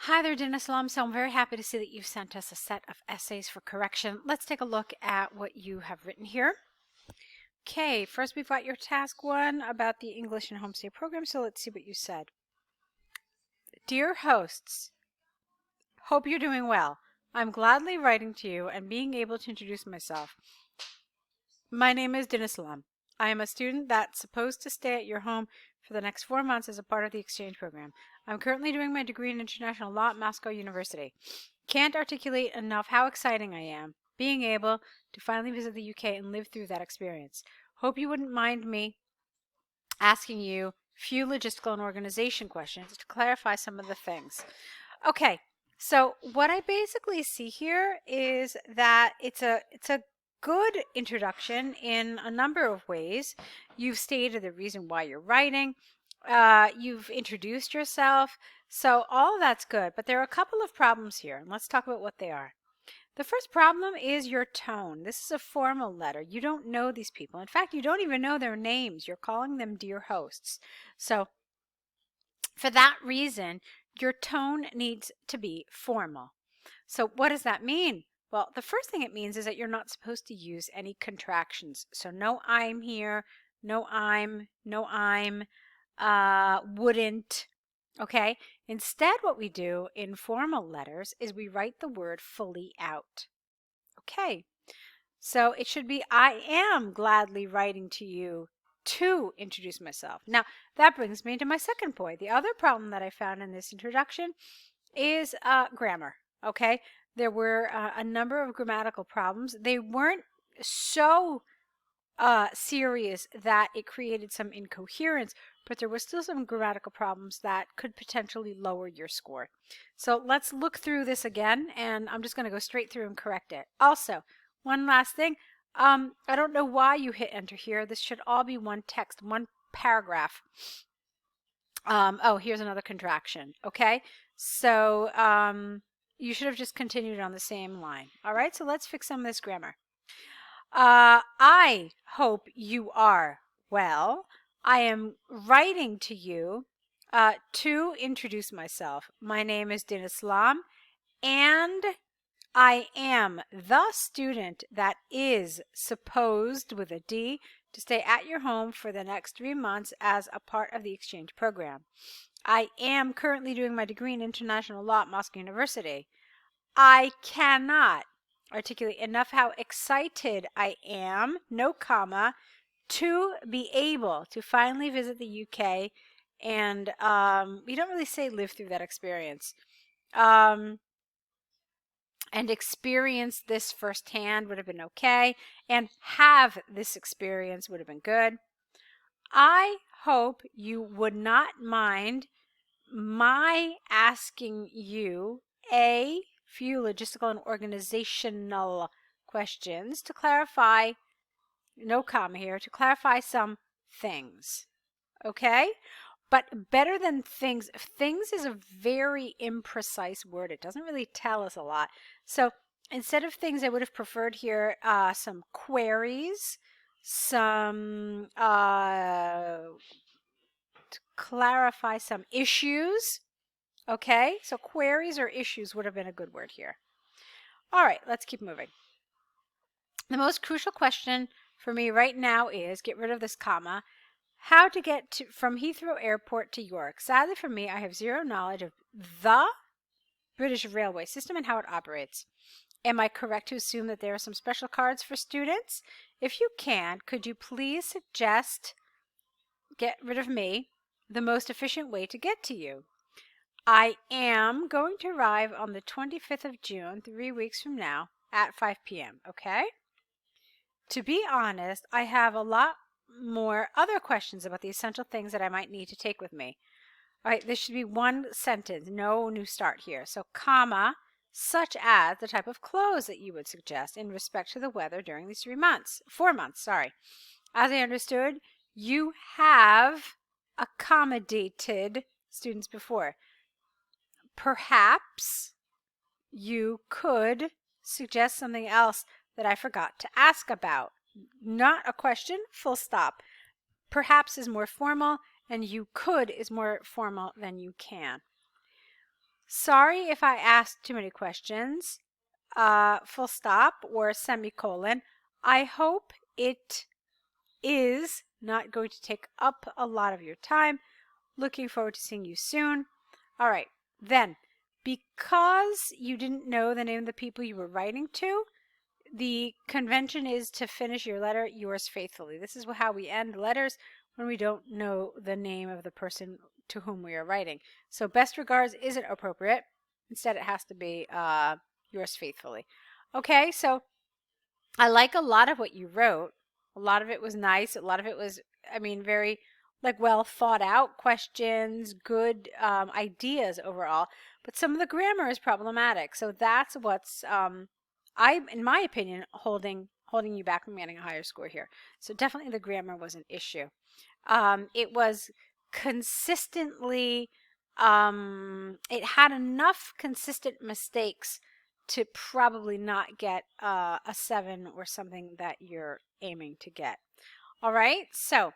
Hi there, Dinislam. So I'm very happy to see that you've sent us a set of essays for correction. Let's take a look at what you have written here. Okay, first we've got your task 1 about the English and Homestay program, so let's see what you said. Dear hosts, hope you're doing well. I'm gladly writing to you and being able to introduce myself. My name is Dinislam. I am a student that's supposed to stay at your home for the next 4 months as a part of the exchange program. I'm currently doing my degree in international law at Moscow University. Can't articulate enough how exciting I am being able to finally visit the UK and live through that experience. Hope you wouldn't mind me asking you a few logistical and organization questions to clarify some of the things. Okay, so what I basically see here is that it's a good introduction in a number of ways. You've stated the reason why you're writing. You've introduced yourself. So all that's good, but there are a couple of problems here, and let's talk about what they are. The first problem is your tone. This is a formal letter. You don't know these people. In fact, you don't even know their names. You're calling them dear hosts. So for that reason, your tone needs to be formal. So what does that mean? Well, the first thing it means is that you're not supposed to use any contractions. So no I'm here, no I'm, wouldn't, okay? Instead, what we do in formal letters is we write the word fully out, okay? So it should be, I am gladly writing to you to introduce myself. Now, that brings me to my second point. The other problem that I found in this introduction is grammar, okay? There were a number of grammatical problems. They weren't so serious that it created some incoherence, but there were still some grammatical problems that could potentially lower your score. So let's look through this again, and I'm just going to go straight through and correct it. Also, one last thing. I don't know why you hit enter here. This should all be one text, one paragraph. Oh, here's another contraction. Okay, so you should have just continued on the same line. All right, so let's fix some of this grammar. I hope you are well. I am writing to you to introduce myself. My name is Dinislam, and I am the student that is supposed, with a D, to stay at your home for the next 3 months as a part of the exchange program. I am currently doing my degree in international law at Moscow University. I cannot articulate enough how excited I am, no comma, to be able to finally visit the UK, and we don't really say live through that experience. And experience this firsthand would have been okay, and have this experience would have been good. I hope you would not mind my asking you a few logistical and organizational questions to clarify, no comma here, to clarify some things. Okay? But better than things, things is a very imprecise word. It doesn't really tell us a lot. So instead of things, I would have preferred here some queries, some to clarify some issues. Okay, so queries or issues would have been a good word here. All right, let's keep moving. The most crucial question for me right now is, get rid of this comma, how to get from Heathrow Airport to York. Sadly for me, I have zero knowledge of the British railway system and how it operates. Am I correct to assume that there are some special cards for students? If you can, could you please suggest, get rid of me, the most efficient way to get to you? I am going to arrive on the 25th of June, 3 weeks from now, at 5 p.m., okay? To be honest, I have a lot more other questions about the essential things that I might need to take with me. All right, this should be one sentence, no new start here. So, comma, such as the type of clothes that you would suggest in respect to the weather during these 4 months, sorry. As I understood, you have accommodated students before. Perhaps you could suggest something else that I forgot to ask about. Not a question, full stop. Perhaps is more formal, and you could is more formal than you can. Sorry if I asked too many questions. Full stop or semicolon. I hope it is not going to take up a lot of your time. Looking forward to seeing you soon. All right, then, because you didn't know the name of the people you were writing to, the convention is to finish your letter, yours faithfully. This is how we end letters when we don't know the name of the person to whom we are writing. So best regards isn't appropriate. Instead, it has to be yours faithfully. Okay, so I like a lot of what you wrote. A lot of it was nice. A lot of it was, I mean, very like well thought out questions, good ideas overall. But some of the grammar is problematic. So that's what's in my opinion, holding you back from getting a higher score here. So definitely the grammar was an issue. It was consistently, it had enough consistent mistakes to probably not get a 7 or something that you're aiming to get. All right, so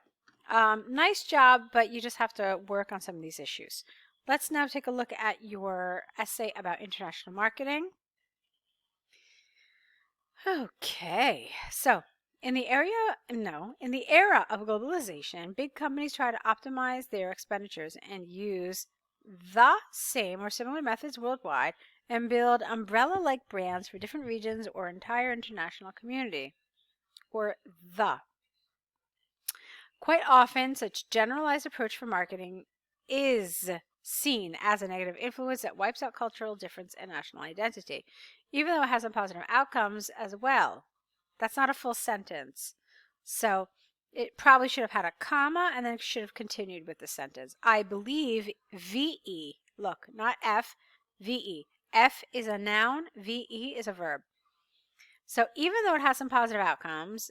nice job, but you just have to work on some of these issues. Let's now take a look at your essay about international marketing. Okay, so in the era of globalization, big companies try to optimize their expenditures and use the same or similar methods worldwide and build umbrella-like brands for different regions or entire international community, or the. Quite often, such generalized approach for marketing is seen as a negative influence that wipes out cultural difference and national identity, even though it has some positive outcomes as well. That's not a full sentence. So it probably should have had a comma and then it should have continued with the sentence. I believe VE, look, not F, VE. F is a noun, VE is a verb. So even though it has some positive outcomes,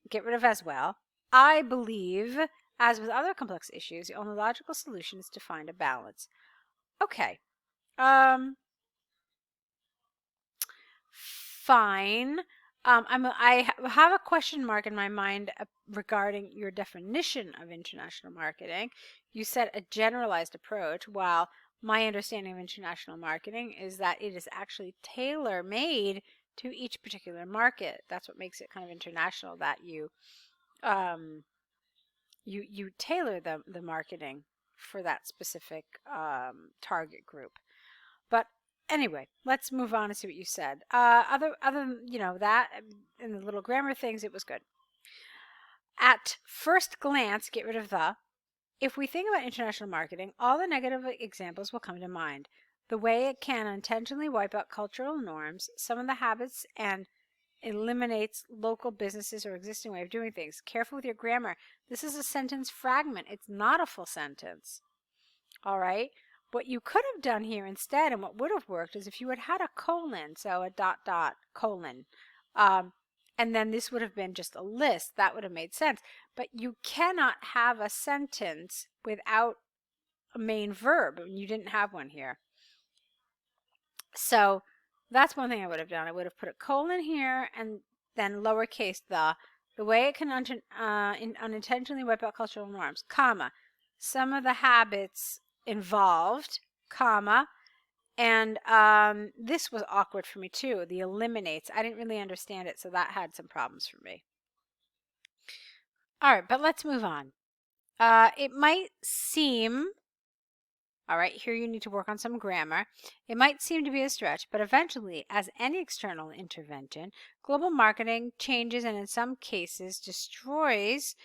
get rid of as well. I believe, as with other complex issues, the only logical solution is to find a balance. Okay. Fine. I have a question mark in my mind regarding your definition of international marketing. You said a generalized approach, while my understanding of international marketing is that it is actually tailor-made to each particular market. That's what makes it kind of international, that you tailor the marketing for that specific target group. But anyway, let's move on and see what you said. Other than that and the little grammar things, it was good. At first glance, get rid of the. If we think about international marketing, all the negative examples will come to mind. The way it can intentionally wipe out cultural norms, some of the habits, and eliminates local businesses or existing way of doing things. Careful with your grammar. This is a sentence fragment. It's not a full sentence. All right. What you could have done here instead, and what would have worked, is if you had had a colon, so a ... colon, and then this would have been just a list. That would have made sense. But you cannot have a sentence without a main verb, and you didn't have one here. So that's one thing I would have done. I would have put a colon here and then lowercase the way it can unintentionally wipe out cultural norms, comma, some of the habits involved, comma, and this was awkward for me too, the eliminates. I didn't really understand it, so that had some problems for me. All right, but let's move on. It might seem, all right, here you need to work on some grammar. It might seem to be a stretch, but eventually, as any external intervention, global marketing changes and in some cases destroys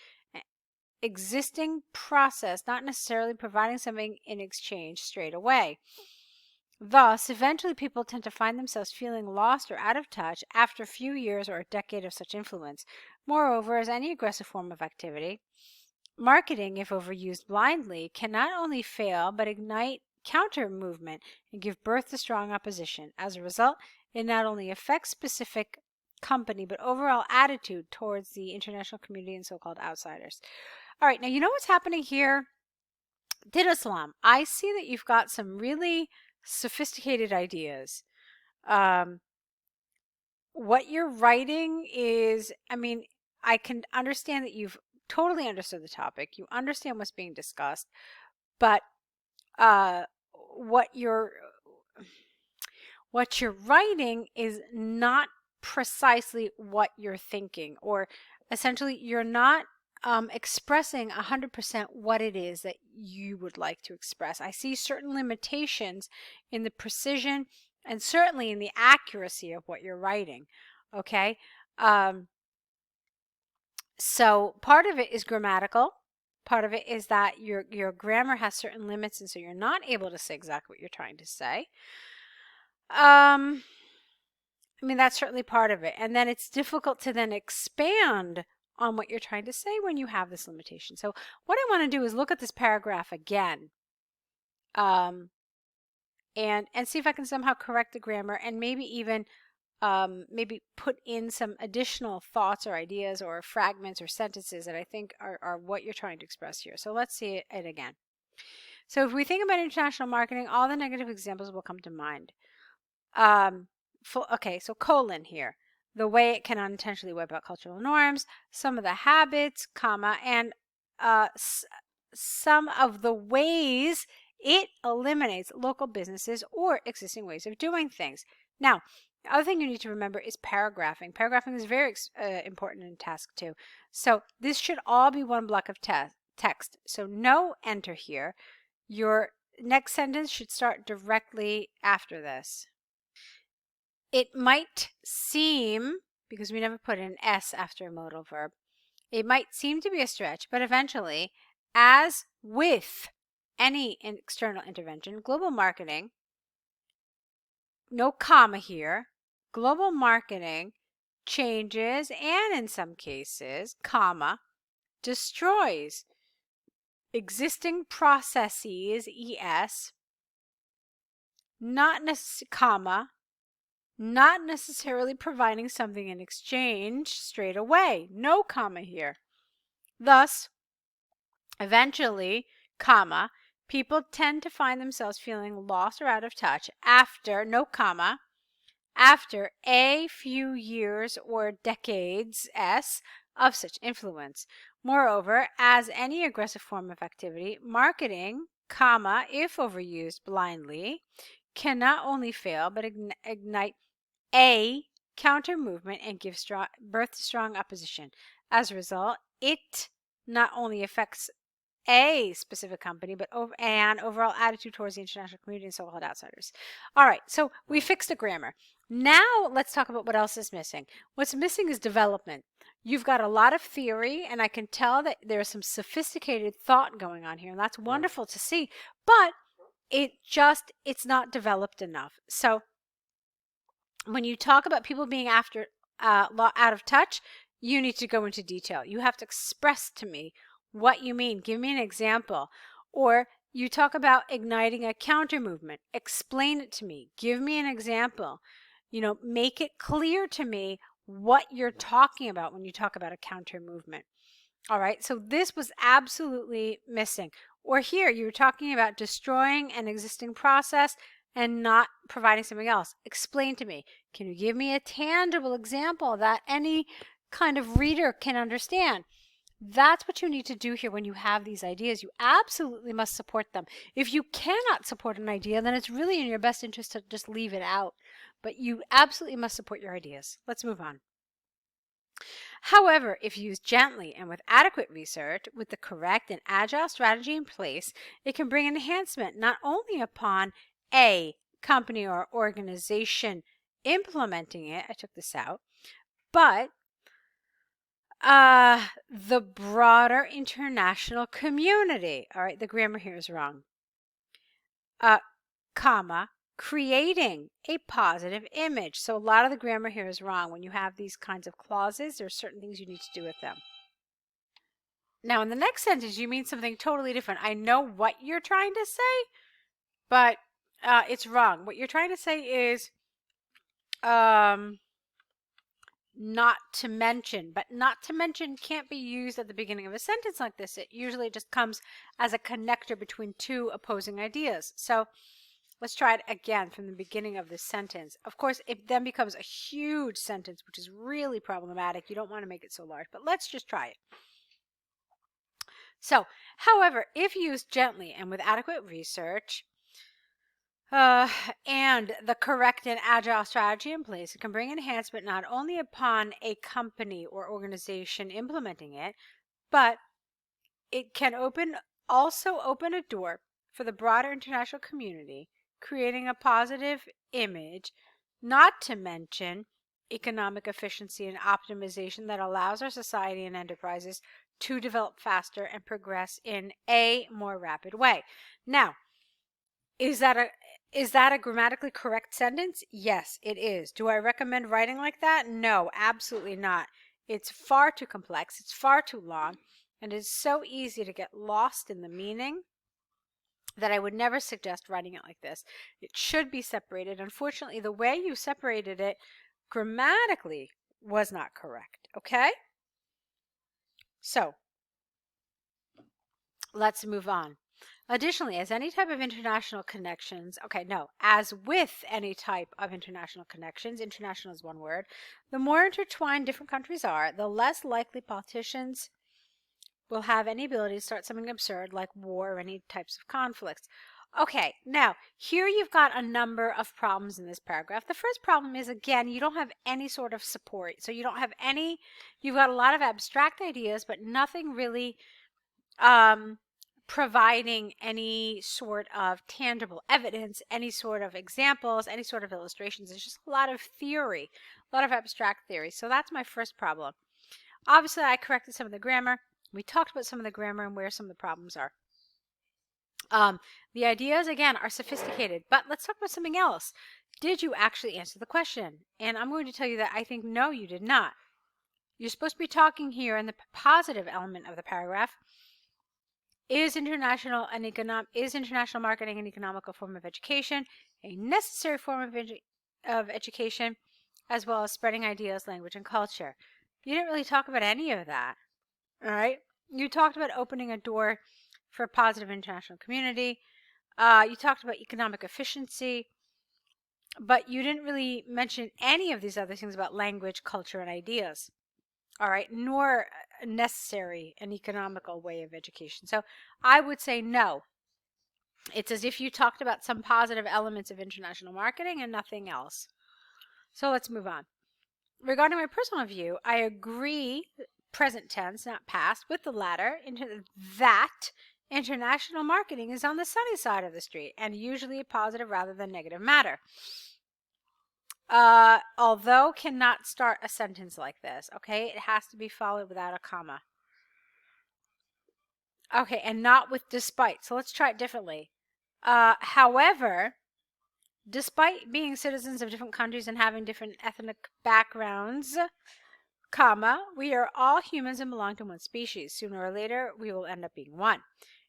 existing process, not necessarily providing something in exchange straight away. Thus, eventually people tend to find themselves feeling lost or out of touch after a few years or a decade of such influence. Moreover, as any aggressive form of activity, marketing, if overused blindly, can not only fail but ignite counter movement and give birth to strong opposition. As a result, it not only affects specific company but overall attitude towards the international community and so-called outsiders. All right, now you know what's happening here? Dinislam, I see that you've got some really sophisticated ideas. What you're writing is, I mean, I can understand that you've totally understood the topic. You understand what's being discussed, but what you're what you're writing is not precisely what you're thinking, or essentially you're not expressing 100% what it is that you would like to express. I see certain limitations in the precision and certainly in the accuracy of what you're writing. Okay, so part of it is grammatical. Part of it is that your grammar has certain limits, and so you're not able to say exactly what you're trying to say. I mean, that's certainly part of it. And then it's difficult to then expand on what you're trying to say when you have this limitation. So what I want to do is look at this paragraph again, and see if I can somehow correct the grammar, and maybe even maybe put in some additional thoughts or ideas or fragments or sentences that I think are what you're trying to express here. So let's see it again. So if we think about international marketing, all the negative examples will come to mind. Okay, so colon here. The way it can unintentionally wipe out cultural norms, some of the habits, comma, and some of the ways it eliminates local businesses or existing ways of doing things. Now, the other thing you need to remember is paragraphing. Paragraphing is very important in task 2. So this should all be one block of text. So no enter here. Your next sentence should start directly after this. It might seem, because we never put an S after a modal verb, it might seem to be a stretch, but eventually, as with any external intervention, global marketing, no comma here, global marketing changes and in some cases, comma, destroys existing processes, ES, not necessarily providing something in exchange straight away. No comma here. Thus, eventually, comma, people tend to find themselves feeling lost or out of touch after, no comma, after a few years or decades of such influence. Moreover, as any aggressive form of activity, marketing, comma, if overused blindly, can not only fail but ignite a counter movement and give birth to strong opposition. As a result, it not only affects a specific company, but an overall attitude towards the international community and so-called outsiders. All right, so we fixed the grammar. Now let's talk about what else is missing. What's missing is development. You've got a lot of theory, and I can tell that there's some sophisticated thought going on here, and that's wonderful to see, but it's not developed enough. So when you talk about people being out of touch, you need to go into detail. You have to express to me what you mean. Give me an example. Or you talk about igniting a counter movement. Explain it to me. Give me an example. Make it clear to me what you're talking about when you talk about a counter movement. All right, so this was absolutely missing. Or here, you were talking about destroying an existing process and not providing something else. Explain to me. Can you give me a tangible example that any kind of reader can understand? That's what you need to do here when you have these ideas. You absolutely must support them. If you cannot support an idea, then it's really in your best interest to just leave it out. But you absolutely must support your ideas. Let's move on. However, if used gently and with adequate research, with the correct and agile strategy in place, it can bring enhancement not only upon a company or organization implementing it, I took this out, but the broader international community. All right, the grammar here is wrong. Comma, creating a positive image. So a lot of the grammar here is wrong. When you have these kinds of clauses, there are certain things you need to do with them. Now, in the next sentence, you mean something totally different. I know what you're trying to say, but it's wrong. What you're trying to say is not to mention, but not to mention can't be used at the beginning of a sentence like this. It usually just comes as a connector between two opposing ideas. So let's try it again from the beginning of this sentence. Of course, it then becomes a huge sentence, which is really problematic. You don't want to make it so large, but let's just try it. So, however, if used gently and with adequate research, and the correct and agile strategy in place. It can bring enhancement not only upon a company or organization implementing it, but it can also open a door for the broader international community, creating a positive image, not to mention economic efficiency and optimization that allows our society and enterprises to develop faster and progress in a more rapid way. Now, is that a grammatically correct sentence? Yes, it is. Do I recommend writing like that? No, absolutely not. It's far too complex. It's far too long. And it's so easy to get lost in the meaning that I would never suggest writing it like this. It should be separated. Unfortunately, the way you separated it grammatically was not correct. Okay? So, let's move on. Additionally, as any type of international connections, as with any type of international connections, international is one word, the more intertwined different countries are, the less likely politicians will have any ability to start something absurd like war or any types of conflicts. Okay, now, here you've got a number of problems in this paragraph. The first problem is, again, you don't have any sort of support. So you don't have any, you've got a lot of abstract ideas, but nothing really providing any sort of tangible evidence, any sort of examples, any sort of illustrations. It's just a lot of theory, a lot of abstract theory. So that's my first problem. Obviously, I corrected some of the grammar. We talked about some of the grammar and where some of the problems are. The ideas, again, are sophisticated, but let's talk about something else. Did you actually answer the question? And I'm going to tell you that I think no, you did not. You're supposed to be talking here in the positive element of the paragraph. Is international marketing an economical form of education, a necessary form of education, as well as spreading ideas, language, and culture? You didn't really talk about any of that. All right. You talked about opening a door for a positive international community. You talked about economic efficiency, but you didn't really mention any of these other things about language, culture, and ideas. All right, nor necessary an economical way of education. So I would say no. It's as if you talked about some positive elements of international marketing and nothing else. So let's move on. Regarding my personal view, I agree, present tense, not past, with the latter, that international marketing is on the sunny side of the street and usually a positive rather than negative matter. Although cannot start a sentence like this, okay? It has to be followed without a comma. Okay, and not with despite. So let's try it differently. However, despite being citizens of different countries and having different ethnic backgrounds, comma, we are all humans and belong to one species. Sooner or later, we will end up being one.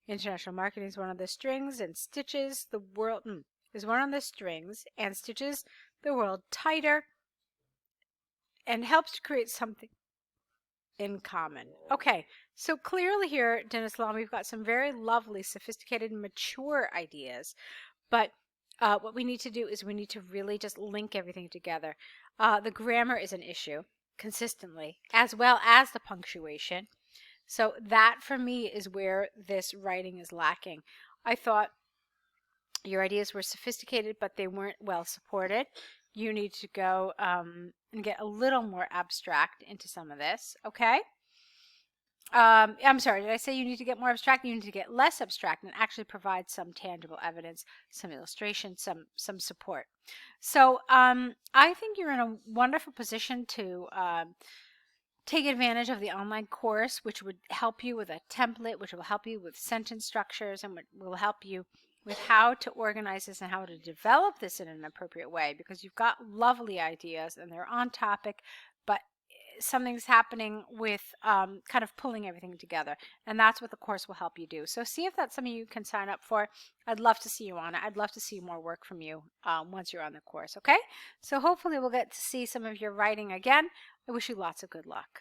International marketing is one of the strings and stitches the world the world tighter and helps to create something in common. Okay, so clearly here, Dinislam, we've got some very lovely, sophisticated, mature ideas, but what we need to do is we need to really just link everything together. The grammar is an issue consistently, as well as the punctuation. So that, for me, is where this writing is lacking. I thought your ideas were sophisticated, but they weren't well supported. You need to go and get a little more abstract into some of this, okay? I'm sorry, did I say you need to get more abstract? You need to get less abstract and actually provide some tangible evidence, some illustration, some support. So I think you're in a wonderful position to take advantage of the online course, which would help you with a template, which will help you with sentence structures, and will help you with how to organize this and how to develop this in an appropriate way, because you've got lovely ideas and they're on topic, but something's happening with kind of pulling everything together, and that's what the course will help you do. So see if that's something you can sign up for. I'd love to see you on it. I'd love to see more work from you once you're on the course, okay? So hopefully we'll get to see some of your writing again. I wish you lots of good luck.